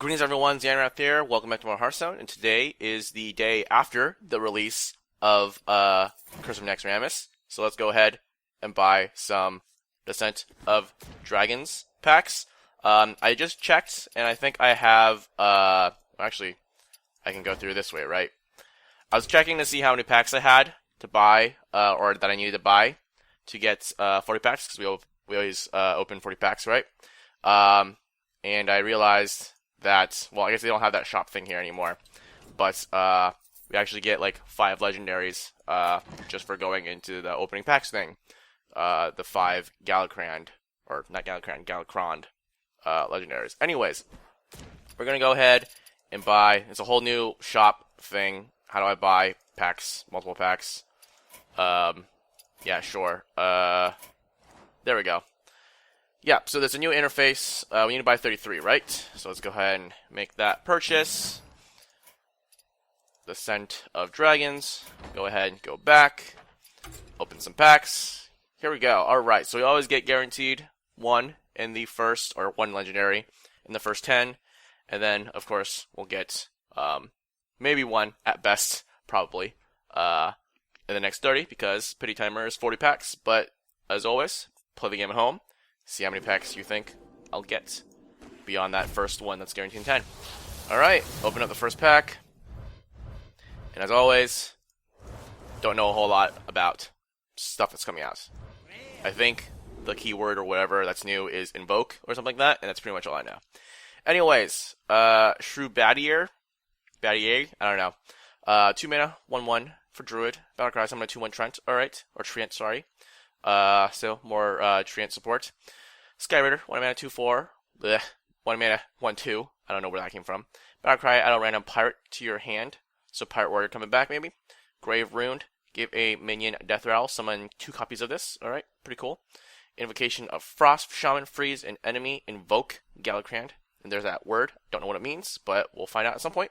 Greetings everyone, Zannrath here. Welcome back to more Hearthstone, and today is the day after the release of Curse of Naxxramas. So let's go ahead and buy some Descent of Dragons packs. I just checked, and I think I have, actually, I can go through this way, right? I was checking to see how many packs I had to buy, or that I needed to buy to get 40 packs, because we always open 40 packs, right? And I realized that, well, I guess they don't have that shop thing here anymore, but we actually get like 5 legendaries just for going into the opening packs thing. The 5 Galakrand, or not Galakrand, Galakrond legendaries. Anyways, we're gonna go ahead and buy. It's a whole new shop thing. How do I buy packs, multiple packs? Yeah, sure. There we go. Yeah, so there's a new interface. We need to buy 33, right? So let's go ahead and make that purchase. Descent of Dragons. Go ahead and go back. Open some packs. Here we go. Alright, so we always get guaranteed 1 in the first, or 1 legendary in the first 10. And then, of course, we'll get maybe 1 at best, probably, in the next 30, because Pity Timer is 40 packs. But, as always, play the game at home. See how many packs you think I'll get beyond that first one that's guaranteed 10. Alright, open up the first pack. And as always, don't know a whole lot about stuff that's coming out. I think the keyword or whatever that's new is invoke or something like that, and that's pretty much all I know. Anyways, Shrew Badier, I don't know. 2 mana, 1/1 for Druid. Battlecry, so I'm going to 2/1 Trent, alright. Or Treant, sorry. So more Treant support. Skyraider, 1 mana 2/4. Blech. 1 mana 1/2. I don't know where that came from. Battlecry, add a random pirate to your hand. So Pirate Warrior coming back maybe. Grave Runed, give a minion Death Rattle, summon 2 copies of this. Alright, pretty cool. Invocation of Frost, Shaman, freeze an enemy, invoke Galakrand. And there's that word. Don't know what it means, but we'll find out at some point.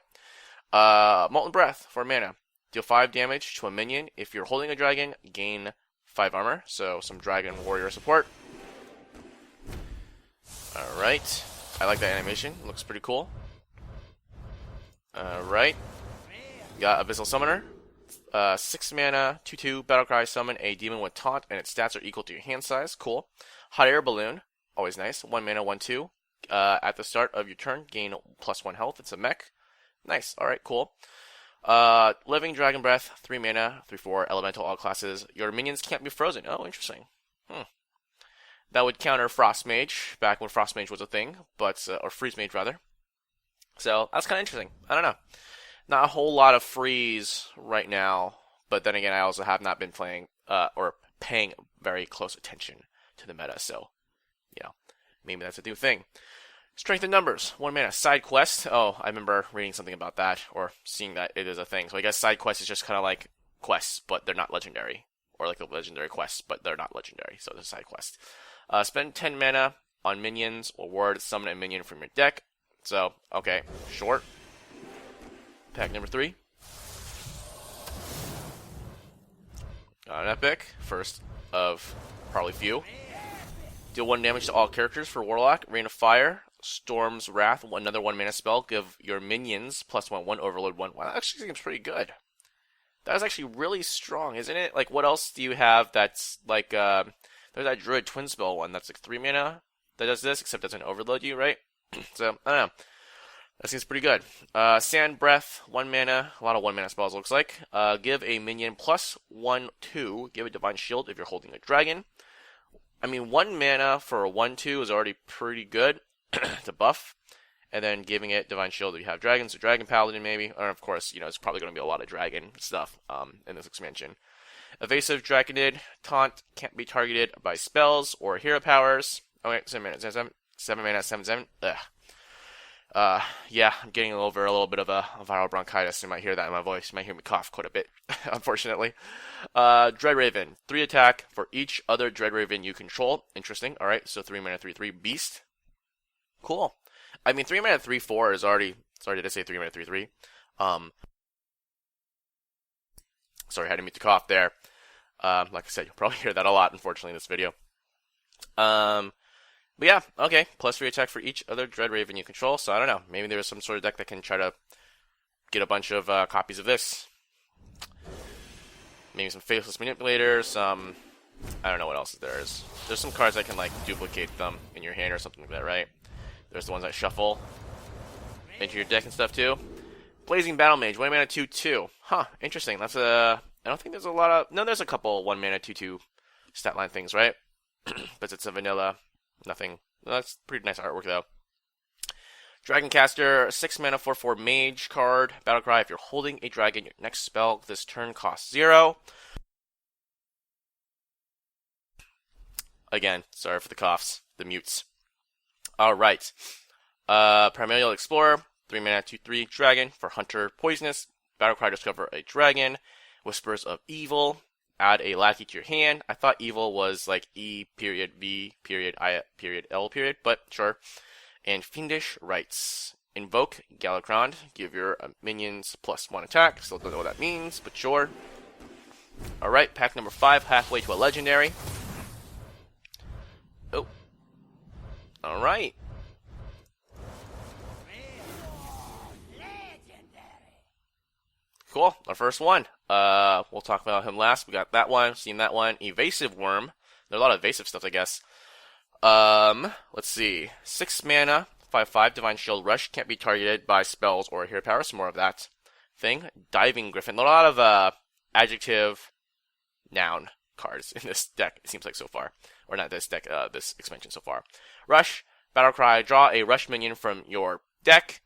Molten Breath, 4 mana. Deal 5 damage to a minion. If you're holding a dragon, gain 5 armor, so some Dragon Warrior support. Alright, I like that animation, looks pretty cool. Alright, got Abyssal Summoner. 6 mana, 2/2, Battlecry, summon a demon with taunt, and its stats are equal to your hand size, cool. Hot Air Balloon, always nice, 1 mana, 1/2. At the start of your turn, gain +1 health, it's a mech. Nice, alright, cool. Living Dragon Breath, 3 mana, 3/4, elemental all classes. Your minions can't be frozen. Oh, interesting. That would counter Frost Mage, back when Frost Mage was a thing, but, or Freeze Mage rather. So, that's kind of interesting. I don't know. Not a whole lot of freeze right now, but then again, I also have not been playing, or paying very close attention to the meta, so, you know, maybe that's a new thing. Strength in Numbers, 1 mana. Side Quest. Oh, I remember reading something about that, or seeing that it is a thing. So I guess Side Quest is just kind of like quests, but they're not legendary. Or like the legendary quests, but they're not legendary, so it's a side quest. Spend 10 mana on minions, or ward, summon a minion from your deck. So, okay, short. Pack number 3. Got an epic, first of probably few. Deal 1 damage to all characters for Warlock. Rain of Fire. Storm's Wrath, another 1 mana spell. Give your minions +1/1, overload 1. Wow, that actually seems pretty good. That is actually really strong, isn't it? Like, what else do you have that's like, there's that Druid Twin Spell one that's like 3 mana that does this, except doesn't overload you, right? So, I don't know. That seems pretty good. Sand Breath, 1 mana. A lot of 1 mana spells, looks like. Give a minion +1/2. Give a Divine Shield if you're holding a dragon. I mean, 1 mana for a 1/2 is already pretty good to buff. And then giving it Divine Shield if you have dragons, so Dragon Paladin maybe. Or, of course, you know, it's probably going to be a lot of dragon stuff in this expansion. Evasive Draconid. Taunt can't be targeted by spells or hero powers. Oh, wait, 7 mana. 7 mana, 7/7. Ugh. Yeah, I'm getting over a little bit of a viral bronchitis. You might hear that in my voice. You might hear me cough quite a bit, unfortunately. Dreadraven, 3 attack for each other Dreadraven you control. Interesting. Alright, so 3 mana, 3/3 beast. Cool. I mean, 3 mana, 3/4 is already. Sorry, did I say 3 mana, 3/3? Sorry, I had to mute the cough there. Like I said, you'll probably hear that a lot, unfortunately, in this video. But yeah, okay. +3 attack for each other Dread Raven you control. So I don't know. Maybe there's some sort of deck that can try to get a bunch of copies of this. Maybe some Faceless Manipulator, some... I don't know what else there is. There's some cards that can, like, duplicate them in your hand or something like that, right? There's the ones that shuffle into your deck and stuff, too. Blazing Battle Mage, 1 mana 2/2. Huh, interesting. That's a... I don't think there's a lot of... No, there's a couple 1 mana 2/2 stat line things, right? But it's a vanilla. Nothing. That's pretty nice artwork, though. Dragoncaster, 6 mana 4/4 mage card. Battlecry, if you're holding a dragon, your next spell this turn costs 0. Again, sorry for the coughs, the mutes. Alright. Primordial Explorer, 3 mana 2/3 dragon for Hunter Poisonous. Battlecry, discover a dragon. Whispers of Evil, add a lackey to your hand. I thought evil was like E period V period I period L period, but sure. And Fiendish Rites. Invoke Galakrond, give your minions +1 attack. Still don't know what that means, but sure. Alright, pack number 5, halfway to a legendary. Oh. Alright. Cool, our first one. We'll talk about him last. We got that one, seen that one. Evasive Worm. There's a lot of evasive stuff, I guess. Let's see. 6 mana, 5/5 Divine Shield Rush. Can't be targeted by spells or hero power. Some more of that thing. Diving Griffin. A lot of adjective, noun cards in this deck, it seems like so far. Or not this deck, this expansion so far. Rush. Battlecry. Draw a Rush minion from your deck.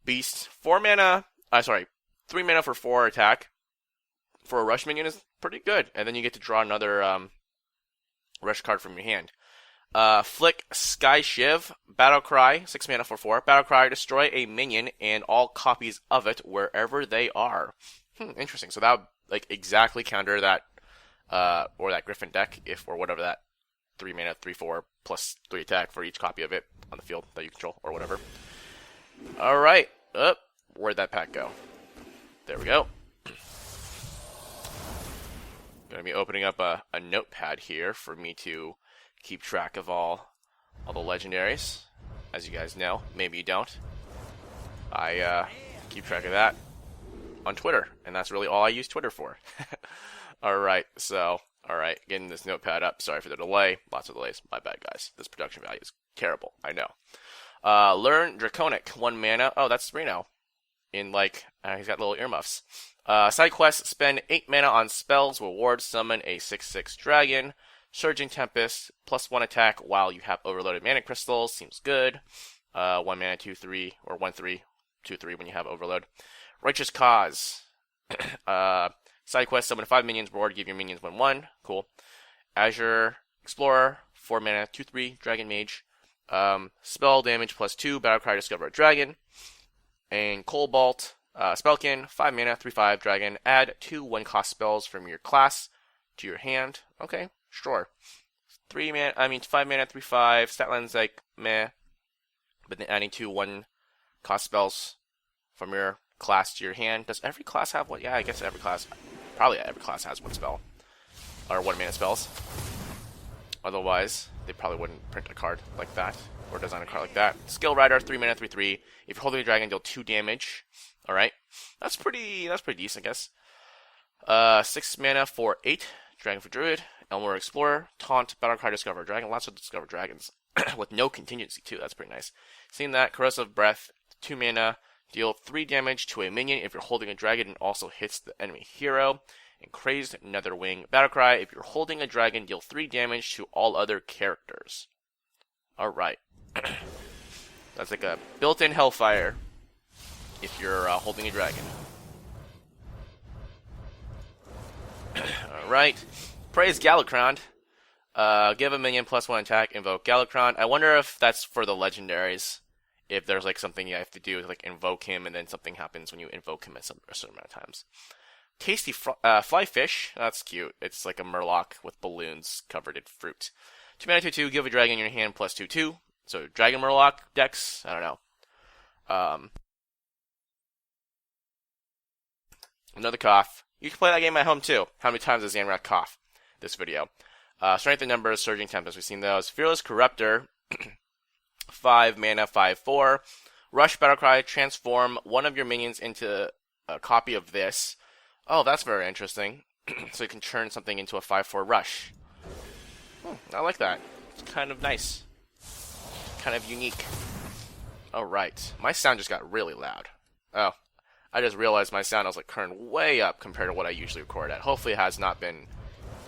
Beast. 4 mana. 3 mana for 4 attack. For a Rush minion is pretty good. And then you get to draw another Rush card from your hand. Flick Sky Shiv, Battlecry, 6 mana for 4. Battlecry, destroy a minion and all copies of it wherever they are. Interesting. So that would like exactly counter that, or that Griffin deck, or whatever that 3 mana, 3/4 +3 attack for each copy of it on the field that you control, or whatever. Alright. Where'd that pack go? There we go. Gonna be opening up a notepad here for me to keep track of all the legendaries. As you guys know, maybe you don't. I keep track of that on Twitter, and that's really all I use Twitter for. Alright, getting this notepad up. Sorry for the delay. Lots of delays. My bad, guys. This production value is terrible. I know. Learn Draconic, 1 mana. Oh, that's 3 now. In like, he's got little earmuffs. Side quest, spend 8 mana on spells, reward, summon a 6/6 dragon. Surging Tempest, +1 attack while you have overloaded mana crystals. Seems good. 1 mana 2/3, or 1/3, 2/3 when you have overload. Righteous Cause. Side quest, summon 5 minions, reward, give your minions 1/1. Cool. Azure Explorer, 4 mana 2/3, Dragon Mage. Spell damage +2, Battlecry, discover a dragon. And Cobalt, Spellkin, 5 mana, 3/5, dragon. Add 2 1-cost spells from your class to your hand. Okay, sure. 5 mana, 3/5. Statline's like meh. But then adding 2 1-cost spells from your class to your hand. Does every class have one? Yeah, I guess probably every class has 1 spell. Or 1 mana spells. Otherwise, they probably wouldn't print a card like that. Or design a card like that. Skill Rider, 3 mana, 3/3. If you're holding a dragon, deal 2 damage. Alright. That's pretty decent, I guess. 6 mana for 8. Dragon for Druid. Elmore Explorer. Taunt. Battlecry, discover a dragon. Lots of discover dragons. With no contingency, too. That's pretty nice. Seeing that, Corrosive Breath, 2 mana. Deal 3 damage to a minion if you're holding a dragon and also hits the enemy hero. And Crazed Netherwing. Battlecry, if you're holding a dragon, deal 3 damage to all other characters. Alright. That's like a built-in Hellfire if you're holding a dragon. Alright. Praise Galakrond. Give a minion +1 attack, invoke Galakrond. I wonder if that's for the legendaries. If there's like something you have to do, like invoke him, and then something happens when you invoke him a certain amount of times. Tasty Flyfish. That's cute. It's like a Murloc with balloons covered in fruit. 2 mana 2/2. Give a dragon in your hand +2/2. So Dragon Murloc decks. I don't know. Another cough. You can play that game at home too. How many times does Zannrath cough? This video. Strength in numbers, Surging Tempest. We've seen those. Fearless Corruptor. 5 mana, 5/4. Rush Battlecry, transform one of your minions into a copy of this. Oh, that's very interesting. So you can turn something into a 5/4 Rush. I like that. It's kind of nice. Kind of unique. Alright. My sound just got really loud. Oh. I just realized my sound was like turned way up compared to what I usually record at. Hopefully it has not been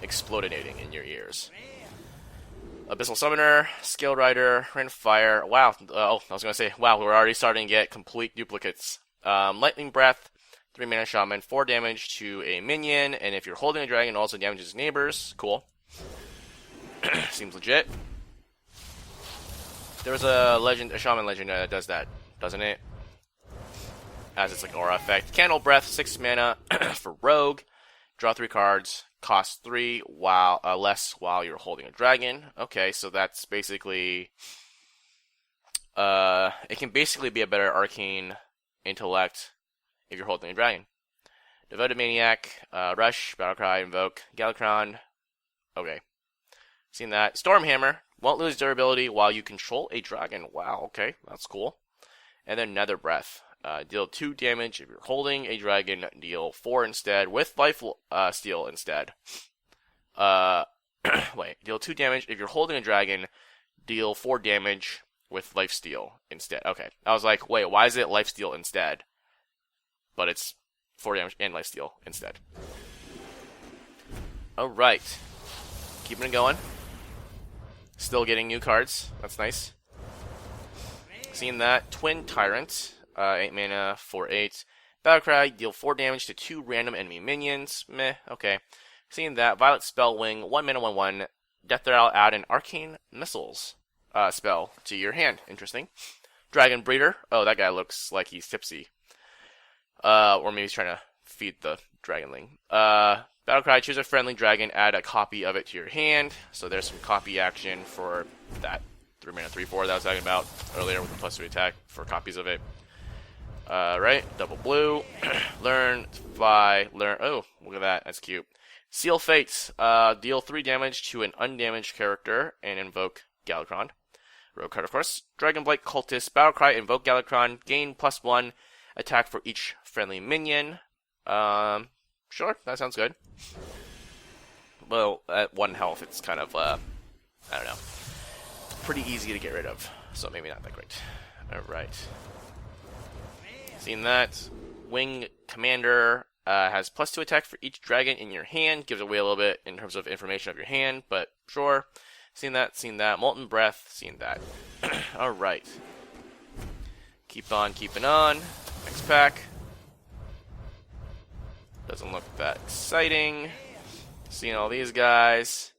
explodinating in your ears. Abyssal Summoner, Scale Rider, Rain of Fire. Wow. Oh, I was going to say, wow, we're already starting to get complete duplicates. Lightning Breath, 3 mana Shaman, 4 damage to a minion, and if you're holding a dragon, it also damages neighbors. Cool. Seems legit. There was a Shaman legend that does that, doesn't it? As it's like aura effect. Candle Breath, 6 mana for Rogue. Draw 3 cards. Cost 3 while less while you're holding a dragon. Okay, so that's basically it can basically be a better arcane intellect if you're holding a dragon. Devoted Maniac, Rush, Battlecry, Invoke, Galakron. Okay. Seen that. Stormhammer, won't lose durability while you control a dragon. Wow, okay, that's cool. And then Nether Breath. Deal 2 damage if you're holding a dragon. Deal 4 instead with life steal instead. Wait. Deal 2 damage if you're holding a dragon. Deal 4 damage with life steal instead. Okay. I was like, wait, why is it life steal instead? But it's 4 damage and life steal instead. Alright. Keeping it going. Still getting new cards. That's nice. Seeing that. Twin Tyrant. 8 mana, 4/8. Battlecry, deal 4 damage to 2 random enemy minions. Meh, okay. Seeing that, Violet Spellwing, 1 mana, 1/1. Death Rattle, add an Arcane Missiles spell to your hand. Interesting. Dragon Breeder. Oh, that guy looks like he's tipsy. Or maybe he's trying to feed the Dragonling. Battlecry, choose a friendly dragon, add a copy of it to your hand. So there's some copy action for that 3 mana, 3/4 that I was talking about earlier with the +3 attack for copies of it. Right, double blue, learn, fly, learn, oh, look at that, that's cute. Seal Fate, deal 3 damage to an undamaged character and invoke Galakron. Rogue card, of course. Dragonblight Cultist, Battlecry, invoke Galakron, gain +1, attack for each friendly minion. Sure, that sounds good. Well, at 1 health, it's kind of, I don't know, pretty easy to get rid of, so maybe not that great. Alright. Seen that. Wing Commander has +2 attack for each dragon in your hand. Gives away a little bit in terms of information of your hand, but sure. Seen that, seen that. Molten Breath, seen that. Alright. Keep on keeping on. Next pack. Doesn't look that exciting. Seeing all these guys.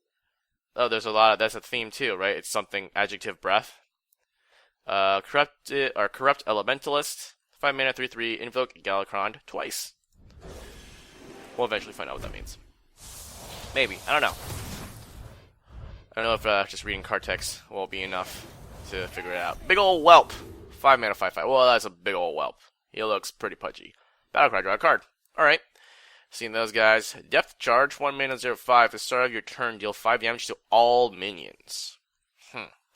Oh, there's a lot of, that's a theme too, right? It's something, adjective breath. Corrupt Elementalist. 5 mana, 3/3, invoke Galakron twice. We'll eventually find out what that means. Maybe. I don't know. I don't know if just reading card text will be enough to figure it out. Big ol' Whelp. 5 mana, 5/5. Well, that's a big ol' Whelp. He looks pretty pudgy. Battlecry, draw a card. Alright. Seeing those guys. Depth Charge, 1 mana, 0/5. At the start of your turn, deal 5 damage to all minions.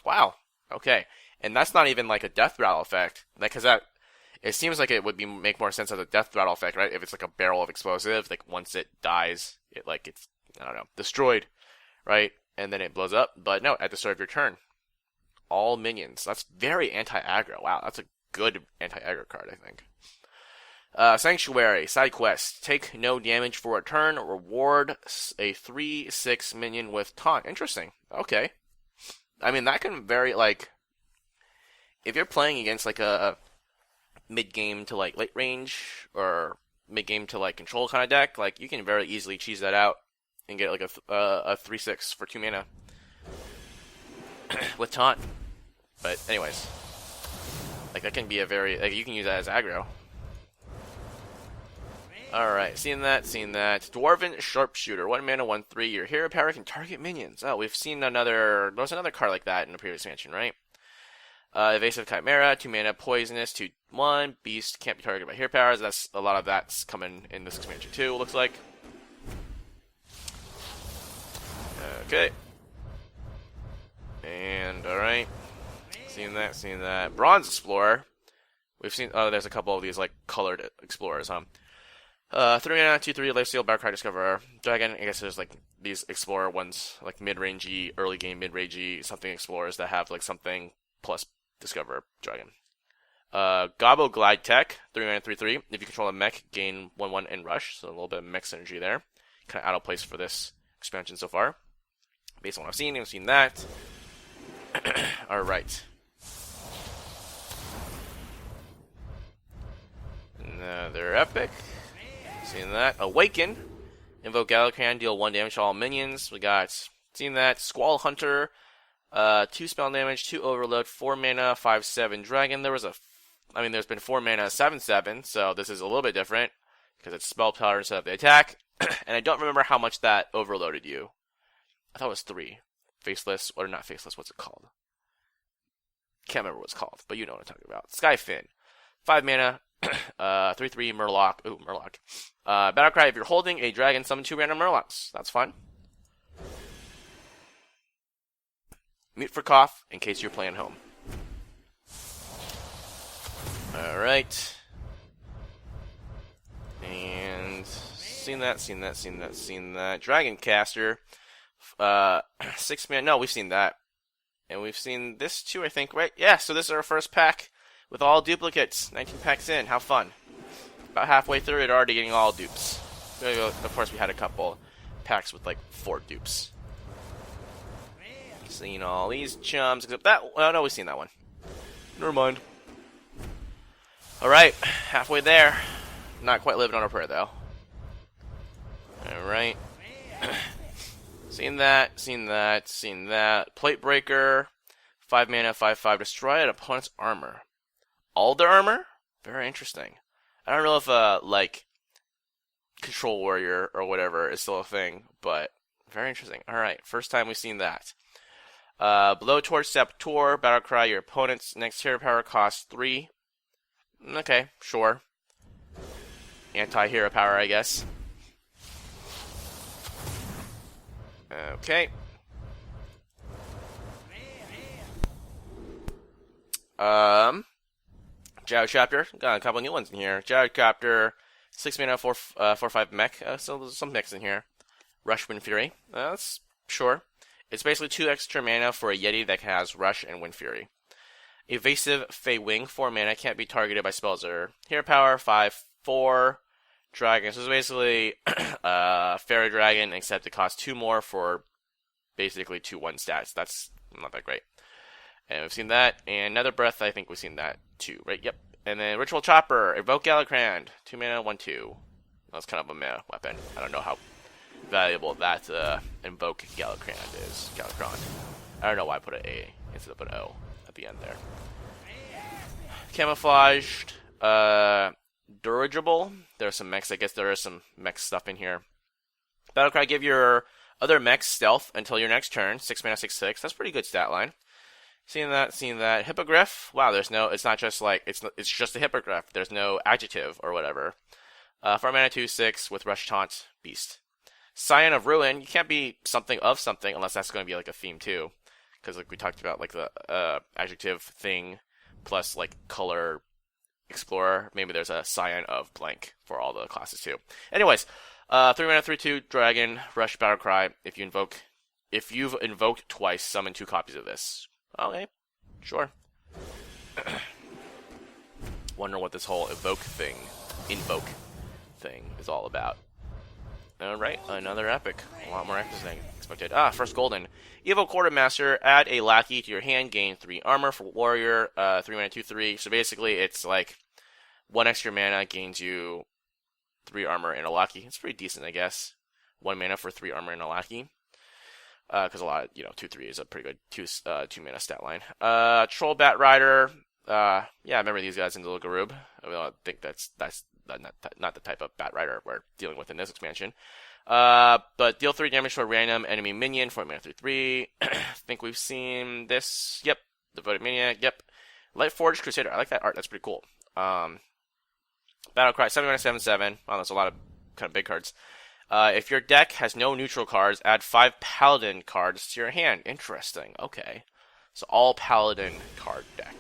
Wow. Okay. And that's not even like a Death Rattle effect. Because that... It seems like it would make more sense as a Death Rattle effect, right? If it's like a barrel of explosive, like once it dies, it's, I don't know, destroyed, right? And then it blows up. But no, at the start of your turn. All minions. That's very anti-aggro. Wow, that's a good anti-aggro card, I think. Sanctuary, side quest. Take no damage for a turn. Reward a 3/6 minion with taunt. Interesting. Okay. I mean, that can vary, like... If you're playing against, like, a mid-game to, like, late range, or mid-game to, like, control kind of deck, like, you can very easily cheese that out and get, like, a 3/6 for 2 mana. With taunt. But, anyways. Like, that can be a very... Like, you can use that as aggro. Alright, seeing that. Dwarven Sharpshooter, 1 mana, 1/3. Your hero power can target minions. Oh, we've seen another... There was another card like that in the previous expansion, right? Evasive Chimera, 2 mana, poisonous, 2/1. Beast can't be targeted by hero powers. That's a lot of that's coming in this expansion too, looks like. Okay. And, alright. Seen that, seen that. Bronze Explorer. We've seen, oh, there's a couple of these, like, colored explorers, huh? 3 mana, 2/3, Lifesteal, Battlecry, Discoverer. Dragon, I guess there's, like, these Explorer ones, like, mid-rangey, early game mid-rangey, something Explorers that have, like, something plus Discoverer, Dragon. Gobbo Glide Tech, 3 mana, 3/3. If you control a mech, gain 1/1 and rush, so a little bit of mech synergy there. Kind of out of place for this expansion so far. Based on what I've seen that. Alright. Another epic. Seen that. Awaken. Invoke Galacran, deal 1 damage to all minions. We got, seen that. Squall Hunter. 2 spell damage, 2 overload, 4 mana, 5/7 dragon. There's been 4 mana, 7/7, so this is a little bit different because it's spell power instead of the attack. And I don't remember how much that overloaded you. I thought it was 3. Faceless, or not faceless, what's it called? Can't remember what it's called, but you know what I'm talking about. Skyfin. 5 mana, 3/3 Murloc. Ooh, Murloc. Battlecry, if you're holding a dragon, summon 2 random Murlocs. That's fun. Mute for cough, in case you're playing home. Alright. And seen that. Dragon Caster. 6 mana. No, we've seen that. And we've seen this too, I think, right? Yeah, so this is our first pack with all duplicates. 19 packs in. How fun. About halfway through it, already getting all dupes. Of course, we had a couple packs with like 4 dupes. Seen all these chums, except that. Oh, no, we've seen that one. Never mind. Alright, halfway there. Not quite living on a prayer, though. Alright. Seen that. Plate Breaker. 5 mana, 5/5. Destroy an opponent's armor. All their armor? Very interesting. I don't know if, like, Control Warrior or whatever is still a thing, but very interesting. Alright, first time we've seen that. Blowtorch Saboteur, Battlecry, your opponent's next hero power costs 3. Okay, sure. Anti-hero power, I guess. Okay. Jared Chapter. Got a couple new ones in here. Jared Chapter, 6 mana, 4/5 mech. So there's some mechs in here. Rush, Wind Fury. That's sure. It's basically 2 extra mana for a Yeti that has Rush and Wind Fury. Evasive Fey Wing, 4 mana, can't be targeted by spells or hero power, 5/4 dragon. So it's basically Fairy Dragon, except it costs 2 more for basically 2/1 stats. That's not that great. And we've seen that. And Nether Breath, I think we've seen that too, right? Yep. And then Ritual Chopper, Evoke Galacran, 2 mana, 1/2. That's kind of a meh weapon. I don't know how valuable that Invoke Galacran is. Galacron. I don't know why I put an A instead of an O at the end there. Camouflaged. Dirigible. There are some mechs. I guess there is some mech stuff in here. Battlecry, give your other mechs stealth until your next turn. 6 mana, 6/6. That's pretty good stat line. Seen that. Hippogriff. Wow, it's not just like, it's just a hippogriff. There's no adjective or whatever. 4 mana, 2/6 with Rush Taunt Beast. Scion of Ruin. You can't be something of something unless that's going to be like a theme too. Because like we talked about, like the adjective thing plus like color explorer. Maybe there's a Scion of blank for all the classes too. Anyways, 3 mana, 3/2 dragon, Rush, Battlecry. If you've invoked twice, summon 2 copies of this. Okay, sure. Wonder what this whole invoke thing is all about. Alright, another epic. A lot more epics than expected. First golden. Evil Quartermaster, add a lackey to your hand, gain 3 armor for warrior, 3 mana, 2/3. So basically it's like 1 extra mana gains you 3 armor and a lackey. It's pretty decent, I guess. 1 mana for 3 armor and a lackey. Because a lot, 2/3 is a pretty good 2 mana stat line. Troll Bat Rider. Yeah, I remember these guys in the Garub. I think that's not the type of Bat Rider we're dealing with in this expansion. But deal 3 damage to a random enemy minion, 4 mana, 3/3. I think we've seen this. Yep. Devoted Minion. Yep. Lightforged Crusader. I like that art. That's pretty cool. Battlecry, 7 mana, 7/7. Wow, that's a lot of kind of big cards. If your deck has no neutral cards, add 5 Paladin cards to your hand. Interesting. Okay. So all Paladin card deck.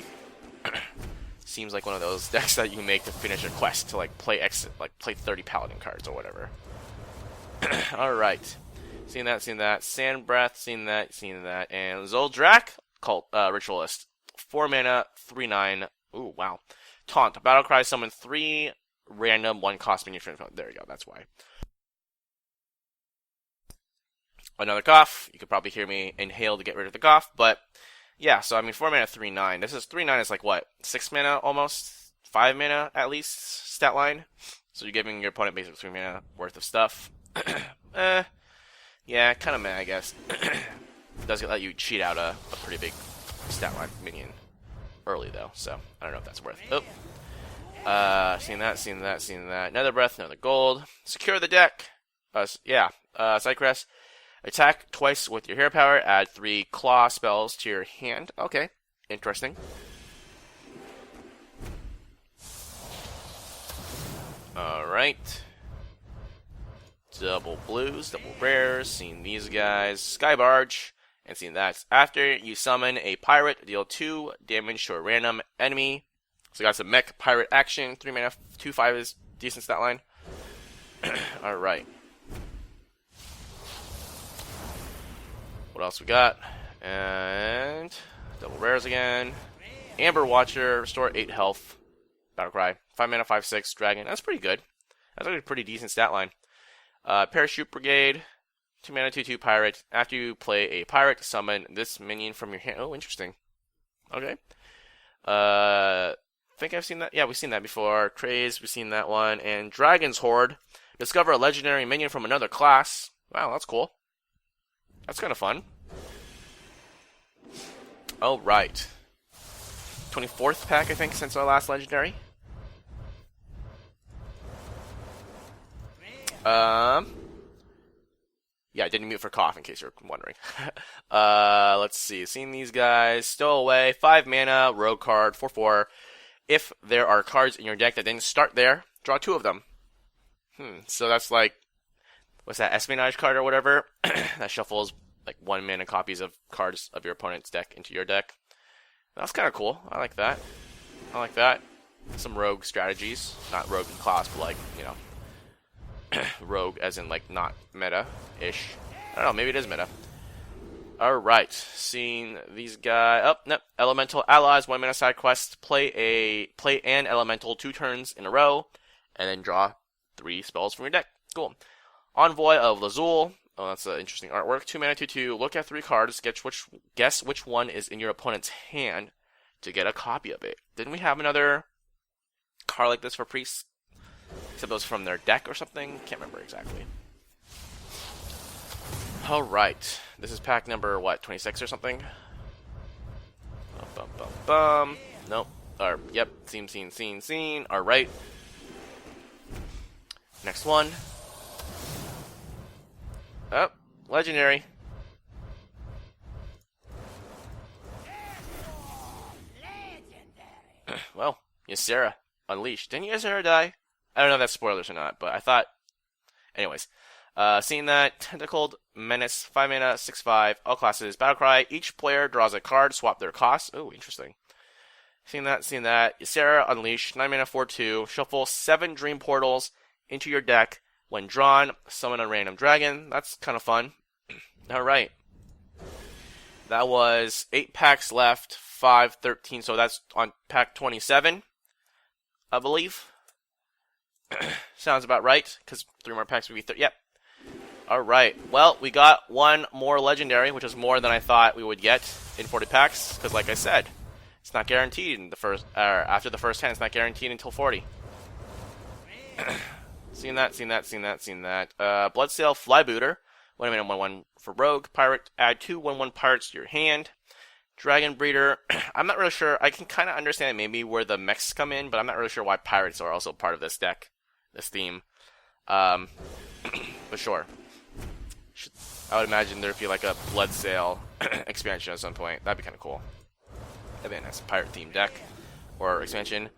Seems like one of those decks that you make to finish a quest to like play 30 Paladin cards or whatever. Alright. Seen that. Zannrath, seen that. And Zannrath, Cult Ritualist. 4 mana, 3/9. Ooh, wow. Taunt. Battlecry, summon 3 random 1-cost minion. There you go, that's why. Another cough. You could probably hear me inhale to get rid of the cough, but yeah, so I mean 4 mana, 3/9. This is 3/9 is like what? 6 mana almost? 5 mana at least stat line. So you're giving your opponent basically 3 mana worth of stuff. Yeah, kinda meh, I guess. Does let you cheat out a pretty big stat line minion early though, so I don't know if that's worth. Oh. Seen that. Another breath, another gold. Secure the deck. Side quest. Attack twice with your hero power. Add 3 claw spells to your hand. Okay, interesting. Alright. Double blues, double rares. Seen these guys. Sky Barge. And seen that. After you summon a pirate, deal 2 damage to a random enemy. So we got some mech pirate action. 3 mana, 2/5 is decent stat line. Alright. What else we got? And double rares again. Amber Watcher, restore 8 health. Battlecry. 5 mana, 5/6 dragon. That's pretty good. That's a pretty decent stat line. Parachute Brigade. 2 mana, 2/2 pirate. After you play a pirate, summon this minion from your hand. Oh, interesting. Okay. Think I've seen that. Yeah, we've seen that before. Craze, we've seen that one. And Dragon's Horde. Discover a legendary minion from another class. Wow, that's cool. That's kind of fun. Oh, right. 24th pack, I think, since our last legendary. Yeah, I didn't mute for cough, in case you're wondering. Let's see. Seeing these guys. Stowaway. 5 mana. Rogue card. 4/4. If there are cards in your deck that didn't start there, draw 2 of them. So that's like, what's that, Espionage card or whatever? That shuffles like 1 mana copies of cards of your opponent's deck into your deck. That's kind of cool. I like that. Some rogue strategies. Not rogue in class, but like, you know, rogue as in like not meta-ish. I don't know, maybe it is meta. Alright, seeing these guys. Oh, nope. Elemental allies, 1 mana side quest. Play an elemental 2 turns in a row, and then draw 3 spells from your deck. Cool. Envoy of Lazul. Oh, that's an interesting artwork. 2 mana, 2/2. Look at 3 cards. Guess which one is in your opponent's hand to get a copy of it. Didn't we have another card like this for priests? Except those from their deck or something? Can't remember exactly. Alright. This is pack number, what, 26 or something? Nope. Yep. Seen. Alright. Next one. Oh, legendary. Well, Ysera Unleashed. Didn't Ysera die? I don't know if that's spoilers or not, but I thought. Anyways. Seeing that, Tentacled Menace, 5 mana, 6/5, all classes, Battlecry. Each player draws a card, swap their costs. Oh, interesting. Seeing that. Ysera Unleashed, 9 mana, 4/2. Shuffle 7 Dream Portals into your deck. When drawn, summon a random dragon. That's kind of fun. Alright. That was 8 packs left, 5, 13. So that's on pack 27, I believe. Sounds about right, because 3 more packs would be 30. Yep. Alright, well, we got 1 more legendary, which is more than I thought we would get in 40 packs, because like I said, it's not guaranteed in the first, after the first 10, it's not guaranteed until 40. Seen that. Bloodsail Flybooter, 1 mana, 1/1 for Rogue, Pirate, add 2 1/1 pirates to your hand. Dragon Breeder, I'm not really sure, I can kind of understand maybe where the mechs come in, but I'm not really sure why pirates are also part of this deck, this theme. But sure. I would imagine there'd be like a Bloodsail expansion at some point. That'd be kind of cool. That'd be a nice pirate-themed deck. Or expansion.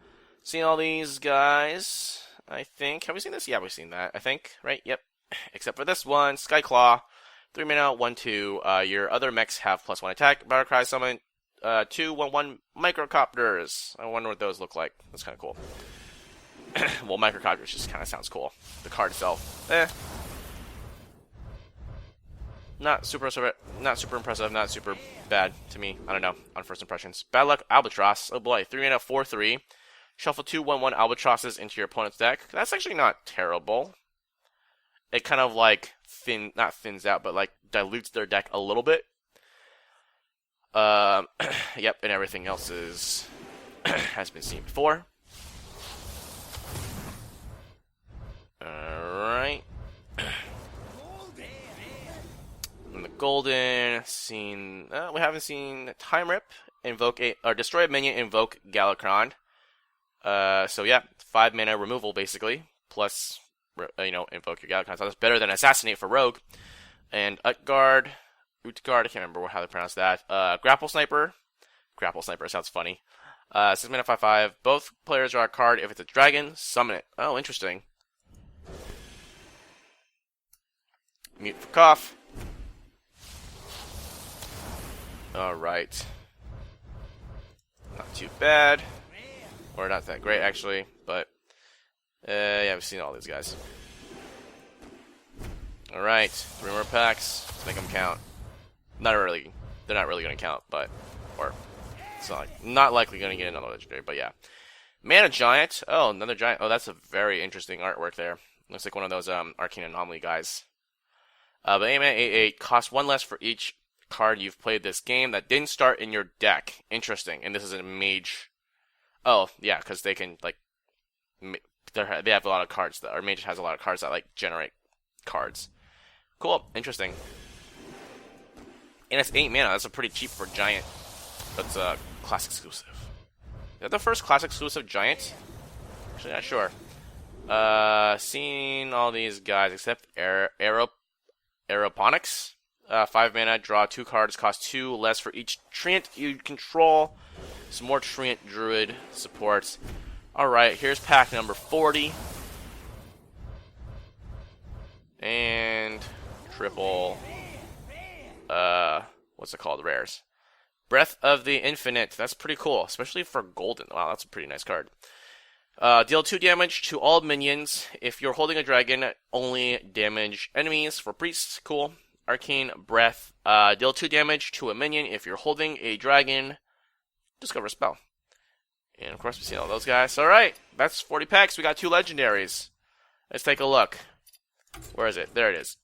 Seeing all these guys, I think. Have we seen this? Yeah, we've seen that, I think. Right? Yep. Except for this one. Skyclaw. 3 mana, 1/2. Your other mechs have +1 attack. Battlecry summon 2/1/1 microcopters. I wonder what those look like. That's kind of cool. Well, microcopters just kind of sounds cool. The card itself, not super impressive, not super bad to me. I don't know, on first impressions. Bad luck Albatross. Oh boy, 3 mana 4/3. Shuffle 2/1/1 Albatrosses into your opponent's deck. That's actually not terrible. It kind of like not thins out, but like dilutes their deck a little bit. Yep, and everything else is has been seen before. Alright. And the golden seen we haven't seen Time Rip, invoke or destroy a minion, invoke Galakron. So yeah, 5 mana removal basically, plus invoke your Galakron. So that's better than Assassinate for Rogue. And Utgard, I can't remember how to pronounce that. Grapple Sniper sounds funny. 6 mana 5/5. Both players draw a card. If it's a dragon, summon it. Oh, interesting. Mute for cough. Alright. Not too bad. Or not that great, actually. But, yeah, we've seen all these guys. Alright. 3 more packs. Let's make them count. They're not really going to count, but... Or, it's not likely going to get another legendary, but yeah. Mana Giant. Oh, another giant. Oh, that's a very interesting artwork there. Looks like one of those Arcane Anomaly guys. But 8 mana 8/8 costs 1 less for each card you've played this game that didn't start in your deck. Interesting. And this is a mage. Oh, yeah, because they can, like, they have a lot of cards, or mage has a lot of cards that, like, generate cards. Cool. Interesting. And it's 8 mana. That's a pretty cheap for giant. That's a class exclusive. Is that the first class exclusive giant? Actually, not sure. Seen all these guys except Aeroponics. 5 mana, draw 2 cards, cost 2 less for each treant you control. Some more treant druid supports. Alright, here's pack number 40. And triple what's it called? Rares. Breath of the Infinite. That's pretty cool, especially for golden. Wow, that's a pretty nice card. Deal 2 damage to all minions. If you're holding a dragon, only damage enemies. For priests, cool. Arcane Breath. Deal 2 damage to a minion. If you're holding a dragon, discover a spell. And of course, we've seen all those guys. Alright, that's 40 packs. We got 2 legendaries. Let's take a look. Where is it? There it is.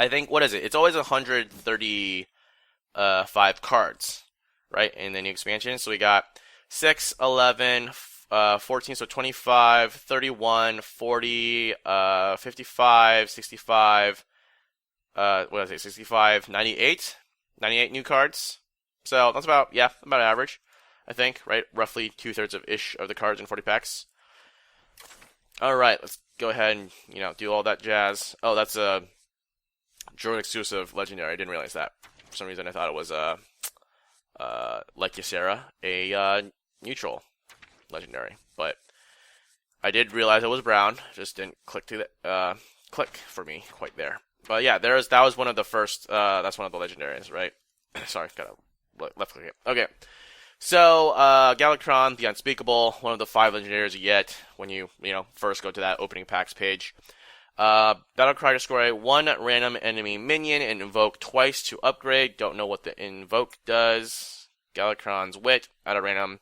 I think, what is it? It's always 135 cards, right? In the new expansion. So we got 6, 11, 14, so 25, 31, 40, 55, 65, what did I say, 65, 98? 98 new cards. So that's about average, I think, right? Roughly 2/3 of the cards in 40 packs. Alright, let's go ahead and, do all that jazz. Oh, that's a Druid exclusive legendary. I didn't realize that. For some reason I thought it was, like Ysera, a, neutral legendary, but I did realize it was brown. Just didn't click click for me quite there. But yeah, that was one of the first. That's one of the legendaries, right? Sorry, gotta left click it. Okay, so Galakron, the Unspeakable, one of the 5 legendaries you get when you first go to that opening packs page. Battlecry, destroy 1 random enemy minion and invoke twice to upgrade. Don't know what the invoke does. Galakron's Wit, add a random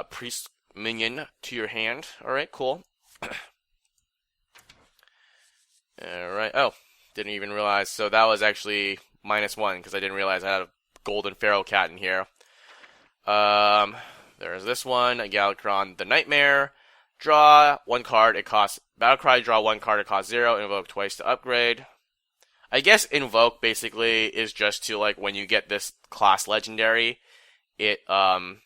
priest minion to your hand. Alright, cool. Alright, oh, didn't even realize. So that was actually -1 because I didn't realize I had a golden feral cat in here. There's this one, a Galakron the Nightmare. Draw 1 card, it costs Battlecry, draw 1 card, it costs 0, invoke twice to upgrade. I guess invoke basically is just to, like, when you get this class legendary, it upgrades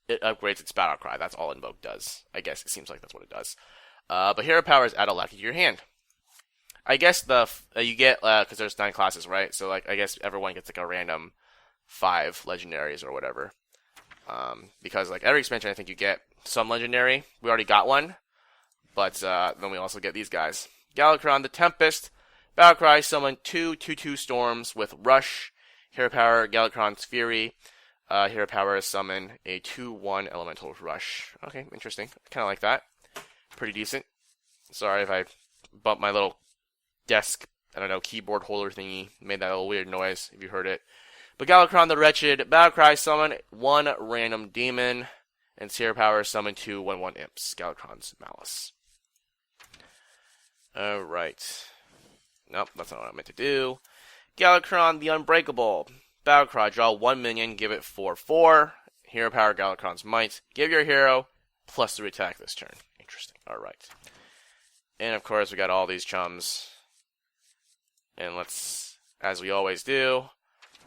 its Battlecry. That's all invoke does. I guess it seems like that's what it does. But hero powers add a lackey to your hand. I guess you get, because there's 9 classes, right? So, like, I guess everyone gets, like, a random 5 legendaries or whatever. Because, like, every expansion I think you get some legendary. We already got one. But then we also get these guys. Galakron the Tempest. Battlecry, summon 2/2/2 storms with Rush. Hero Power, Galakron's Fury. Hero Power summon a 2/1 Elemental Rush. Okay, interesting. Kind of like that. Pretty decent. Sorry if I bumped my little desk, I don't know, keyboard holder thingy. Made that little weird noise if you heard it. But Galakron the Wretched, Battlecry summon 1 random demon. And Hero Power summon 2 1/1 imps. Galakron's Malice. Alright. Nope, that's not what I meant to do. Galakron the Unbreakable. Battlecry, draw 1 minion, give it 4/4. Hero Power, Galakron's Might. Give your hero +3 attack this turn. Interesting. Alright. And of course, we got all these chums. And let's, as we always do,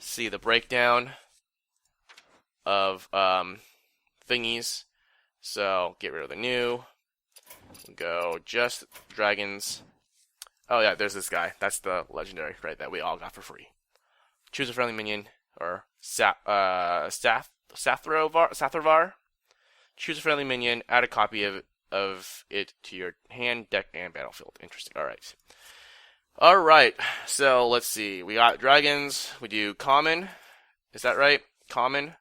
see the breakdown of thingies. So, get rid of the new. Go just dragons. Oh yeah, there's this guy. That's the legendary, right, that we all got for free. Choose a friendly minion, or Zannrath. Choose a friendly minion, add a copy of it to your hand, deck, and battlefield. Interesting. Alright, so let's see. We got dragons. We do common. Is that right? Common.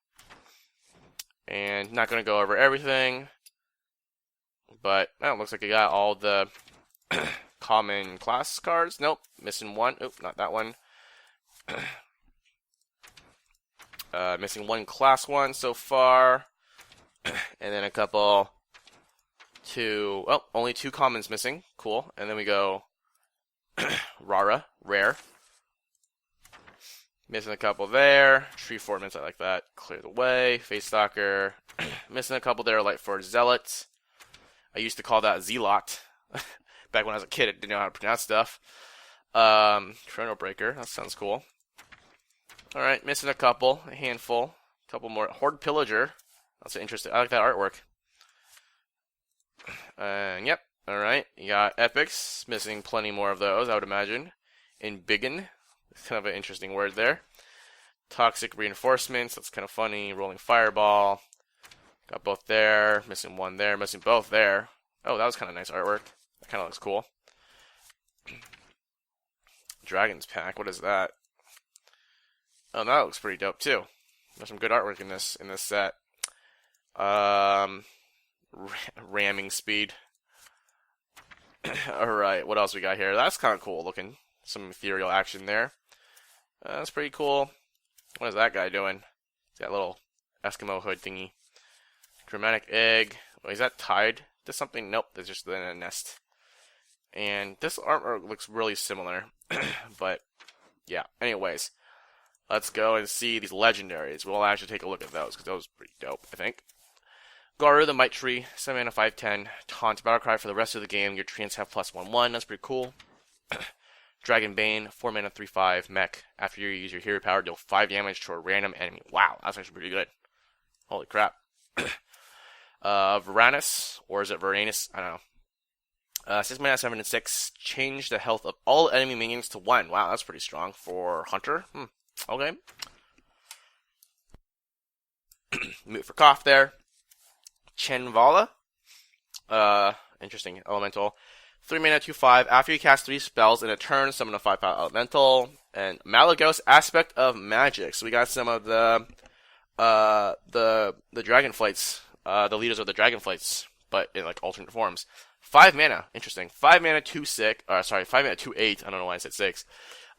And not going to go over everything. But, it looks like I got all the common class cards. Nope, missing one. Oop, not that one. Missing one class one so far. And then a couple, only 2 commons missing. Cool. And then we go rare. Missing a couple there. Tree Formants, I like that. Clear the way. Face Stalker. Missing a couple there. Lightforged Zealot. I used to call that Zealot. Back when I was a kid, I didn't know how to pronounce stuff. Chrono Breaker. That sounds cool. Alright, missing a couple. A handful. A couple more. Horde Pillager. That's interesting. I like that artwork. Yep. Alright. You got Epics. Missing plenty more of those, I would imagine. Embiggen. Kind of an interesting word there. Toxic Reinforcements. That's kind of funny. Rolling Fireball. Got both there. Missing one there. Missing both there. Oh, that was kind of nice artwork. That kind of looks cool. Dragon's Pack. What is that? Oh, that looks pretty dope too. There's some good artwork in this set. Ramming speed. Alright, what else we got here? That's kind of cool looking. Some ethereal action there. That's pretty cool. What is that guy doing? He's got a little Eskimo hood thingy. Dramatic Egg. Oh, is that tied to something? Nope, that's just in a nest. And this artwork looks really similar. But, yeah. Anyways, let's go and see these legendaries. We'll actually take a look at those, because those are pretty dope, I think. Garu, the Might Tree, 7 mana, 5/10. Taunt, Battlecry for the rest of the game. Your treants have +1/1. That's pretty cool. Dragon Bane, 4 mana, 3/5. Mech. After you use your hero power, deal 5 damage to a random enemy. Wow, that's actually pretty good. Holy crap. Varanus, or is it Varanus? I don't know. 6 mana, 7 and 6. Change the health of all enemy minions to 1. Wow, that's pretty strong for Hunter. Okay. Mute for cough there. Chenvala. Interesting. Elemental. 3 mana, 2/5. After you cast 3 spells in a turn, summon a 5/5 elemental. And Malagos, Aspect of Magic. So we got some of the Dragonflights. The leaders of the Dragonflights, but in like alternate forms. 5 mana. Interesting. 5 mana, 2/6. 5 mana, 2/8. I don't know why I said 6.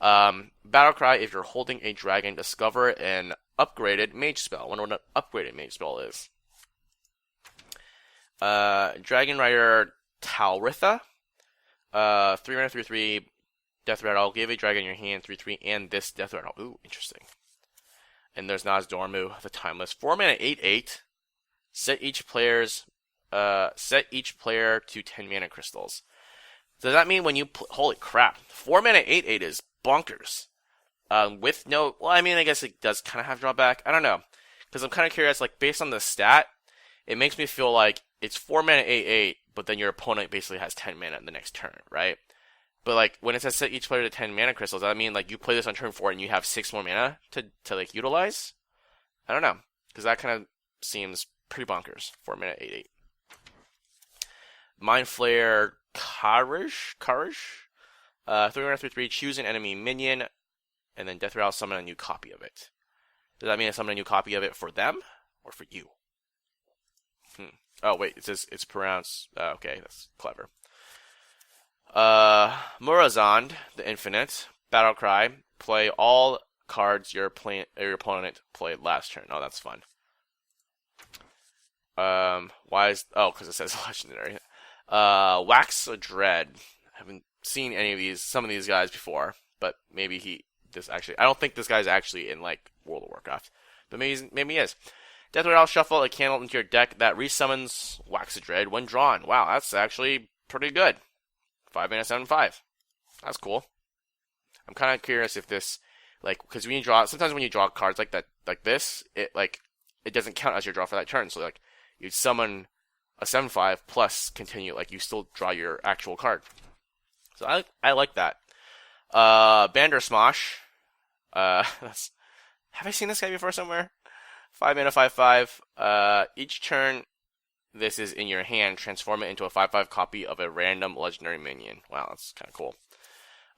Battlecry, if you're holding a dragon, discover an upgraded mage spell. I wonder what an upgraded mage spell is. Dragon Rider Talritha. 3 mana, 3/3. Death Rattle. Give a dragon in your hand 3/3 and this Death Rattle. Ooh, interesting. And there's Nozdormu, the Timeless. 4 mana, 8/8. Set each player to 10 mana crystals. Does that mean when you holy crap, 4 mana 8/8 is bonkers. With no, well, I mean, I guess it does kind of have drawback. I don't know, because I'm kind of curious. Like based on the stat, it makes me feel like it's 4 mana 8/8, but then your opponent basically has 10 mana in the next turn, right? But like when it says set each player to 10 mana crystals, does that mean like you play this on turn 4 and you have 6 more mana to like utilize? I don't know, because that kind of seems pretty bonkers. 4 mana 8/8. Mind Flayer Karish. 3 mana 3/3. Choose an enemy minion. and then Death Rattle summon a new copy of it. Does that mean I summon a new copy of it for them or for you? Oh wait, it says it's pronounced. Okay, that's clever. Murazond, the Infinite, Battle Cry. Play all cards your opponent played last turn. Oh, that's fun. Why is... Oh, because it says legendary. Wax Dread. I haven't seen some of these guys before, but maybe I don't think this guy's actually in, like, World of Warcraft. But maybe he is. Death Rattle, shuffle a candle into your deck that resummons Wax Dread when drawn. Wow, that's actually pretty good. 5 mana, 7/5. That's cool. I'm kind of curious if this, like, because sometimes when you draw cards like that, like this, it doesn't count as your draw for that turn. So, like, you summon a 7/5 plus continue, like, you still draw your actual card. So I like that. Bandersmosh. Have I seen this guy before somewhere? 5 mana, 5/5. Each turn this is in your hand, transform it into a 5/5 copy of a random legendary minion. Wow, that's kind of cool.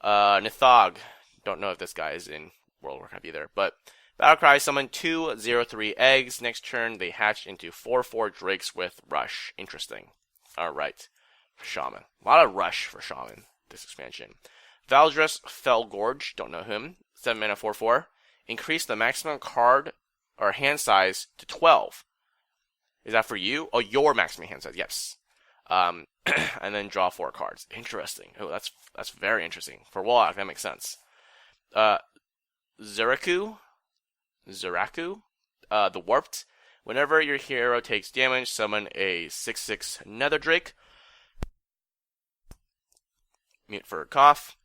Nithog. Don't know if this guy is in World of Warcraft either, but Battlecry, summon 2/0/3 eggs. Next turn, they hatch into 4/4 drakes with Rush. Interesting. Alright. Shaman. A lot of Rush for Shaman, this expansion. Valdress Felgorge. Don't know him. 7 mana, 4/4. Increase the maximum card or hand size to 12. Is that for you? Oh, your maximum hand size. Yes. And then draw 4 cards. Interesting. Oh, that's very interesting. For Warlock, that makes sense. Zeraku, the Warped. Whenever your hero takes damage, summon a 6/6 Nether Drake. Mute for a cough.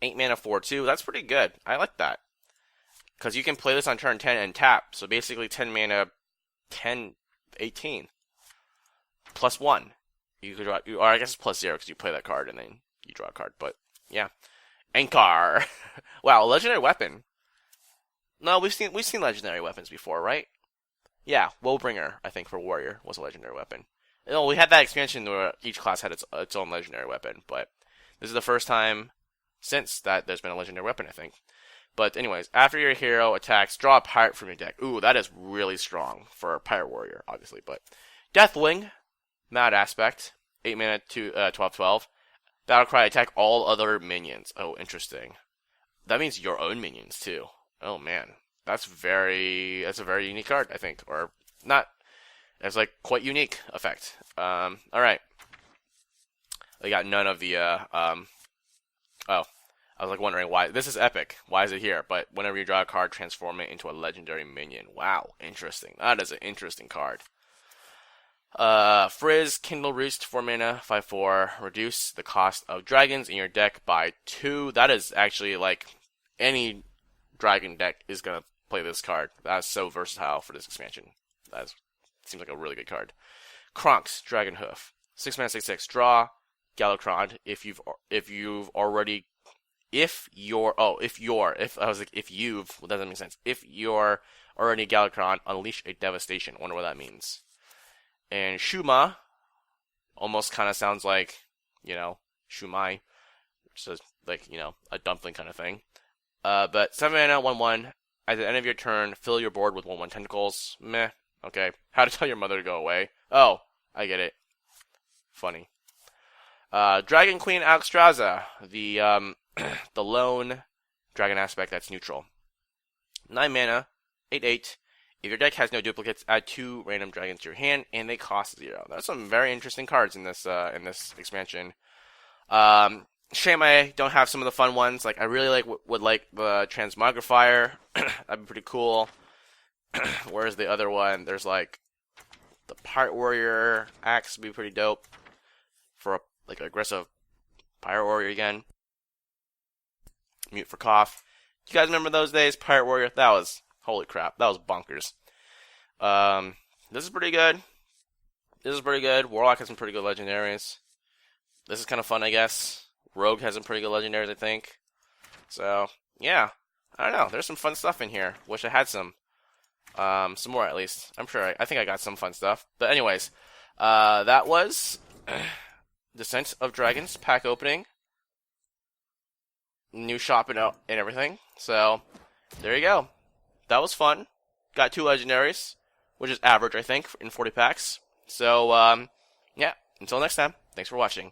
8 mana, 4/2. That's pretty good. I like that. Because you can play this on turn 10 and tap. So basically 10 mana, 18. Plus 1. You could draw, or I guess it's plus 0 because you play that card and then you draw a card. But yeah, Ankar. Wow, legendary weapon. No, we've seen legendary weapons before, right? Yeah, Woebringer, I think, for Warrior was a legendary weapon. You know, we had that expansion where each class had its own legendary weapon, but this is the first time since that there's been a legendary weapon, I think. But anyways, after your hero attacks, draw a pirate from your deck. Ooh, that is really strong for a pirate warrior, obviously. But Deathwing, Mad Aspect, 8 mana, 12/12. Battlecry, attack all other minions. Oh, interesting. That means your own minions too. Oh man, that's a very unique card, I think, or not. It's like quite unique effect. All right. They got none of the Oh, I was like wondering why this is epic. Why is it here? But whenever you draw a card, transform it into a legendary minion. Wow, interesting. That is an interesting card. Frizz, Kindle Roost, 4 mana, 5/4. Reduce the cost of dragons in your deck by 2. That is actually like any dragon deck is gonna play this card. That's so versatile for this expansion. That seems like a really good card. Kronk's Dragon Hoof, 6 mana, 6/6. Draw Galakrond if you've already. If you've, well, that doesn't make sense. If you're already Galakrond, unleash a devastation. I wonder what that means. And Shuma, almost kind of sounds like, Shumai, which is like, a dumpling kind of thing. But 7 mana, 1/1. At the end of your turn, fill your board with 1/1 tentacles. Meh. Okay. How to tell your mother to go away. Oh, I get it. Funny. Dragon Queen Alexstrasza, the the lone dragon aspect that's neutral. 9 mana, 8/8. If your deck has no duplicates, add 2 random dragons to your hand, and they cost 0. There's some very interesting cards in this expansion. Shame I don't have some of the fun ones. Like I really would like the Transmogrifier. That'd be pretty cool. Where's the other one? There's like the Pirate Warrior Axe would be pretty dope for a like aggressive Pirate Warrior again. Mute for cough. Do you guys remember those days? Pirate Warrior. That was holy crap. That was bonkers. This is pretty good. Warlock has some pretty good legendaries. This is kind of fun, I guess. Rogue has some pretty good legendaries, I think. So, yeah. I don't know. There's some fun stuff in here. Wish I had some. Some more, at least. I'm sure. I think I got some fun stuff. But anyways, that was Descent of Dragons pack opening. new shop and everything. So there you go. That was fun. Got 2 legendaries, which is average, I think, in 40 packs. So yeah, until next time, thanks for watching.